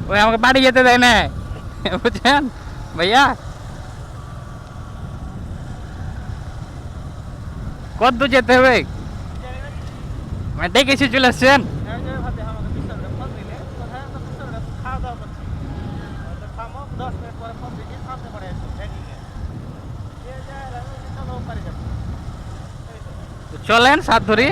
ওই আমাকে বাড়ি যেতে দেয় না, বুঝছেন ভাইয়া? কত দূর যেতে হবে? মানে ডেকেছি, চলে আসছেন? চলেন সাত ধরি।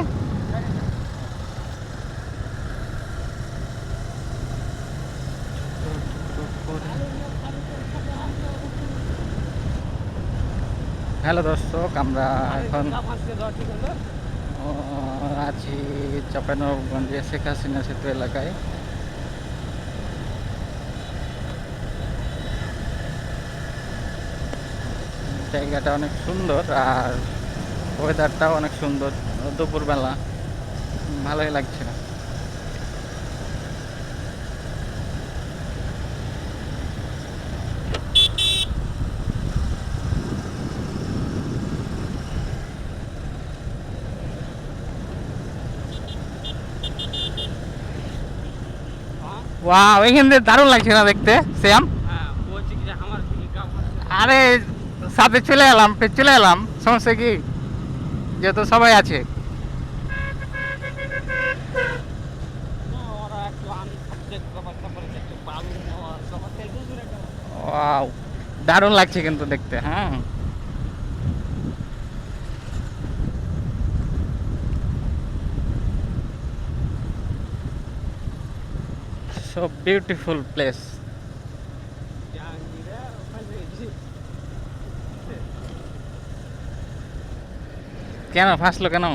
হ্যালো দর্শক, আমরা এখন আছি চাঁপাইনবাবগঞ্জে শেখ হাসিনা সেতু এলাকায়। জায়গাটা অনেক সুন্দর আর ওয়েদারটাও অনেক সুন্দর, দুপুরবেলা ভালোই লাগছে। ওয়াও, এখান থেকে দারুণ লাগছে না দেখতে শ্যাম? আরে সাথে চলে এলাম, চলে এলাম, সমস্যা কি? যেহেতু সবাই আছে। ওয়াও, দারুণ লাগছে কিন্তু দেখতে। হ্যাঁ, সো বিউটিফুল প্লেস। কেন ফাঁসলো কেন?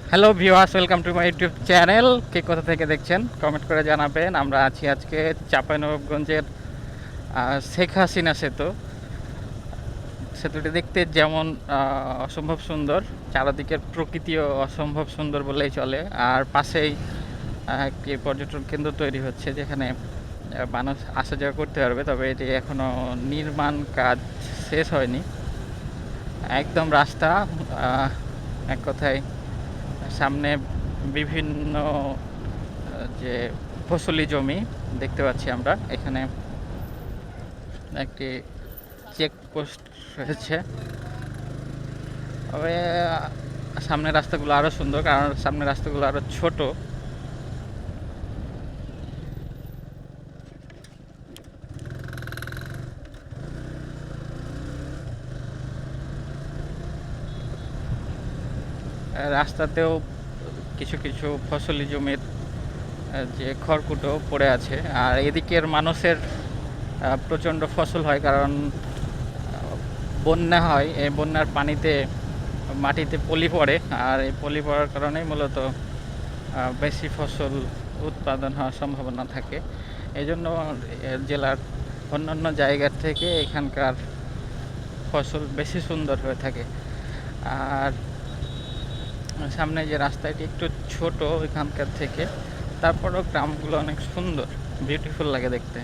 Hello viewers, welcome to my YouTube channel. কে কোথা থেকে দেখছেন কমেন্ট করে জানাবেন। আমরা আছি আজকে চাঁপাইনবাবগঞ্জের শেখ হাসিনা সেতু। সেতুটি দেখতে যেমন অসম্ভব সুন্দর, চারদিকের প্রকৃতিও অসম্ভব সুন্দর বললেই চলে। আর পাশেই একটি পর্যটন কেন্দ্র তৈরি হচ্ছে, যেখানে মানুষ আসা যাওয়া করতে পারবে। তবে এটি এখনও নির্মাণ কাজ শেষ হয়নি। একদম রাস্তা, এক কথায় সামনে বিভিন্ন যে ফসলি জমি দেখতে পাচ্ছি আমরা। এখানে একটি চেকপোস্ট রয়েছে। তবে সামনের রাস্তাগুলো আরও সুন্দর, কারণ সামনের রাস্তাগুলো আরও ছোট। রাস্তাতেও কিছু কিছু ফসলি জমির যে খড়কুটো পড়ে আছে। আর এদিকের মানুষের প্রচণ্ড ফসল হয়, কারণ বন্যা হয়। এই বন্যার পানিতে মাটিতে পলি পড়ে, আর এই পলি পড়ার কারণেই মূলত বেশি ফসল উৎপাদন হওয়ার সম্ভাবনা থাকে। এই জন্য জেলার অন্যান্য জায়গার থেকে এখানকার ফসল বেশি সুন্দর হয়ে থাকে। আর সামনে যে রাস্তাটি একটু ছোট এখানকার থেকে, তারপরেও গ্রামগুলো অনেক সুন্দর, বিউটিফুল লাগে দেখতে।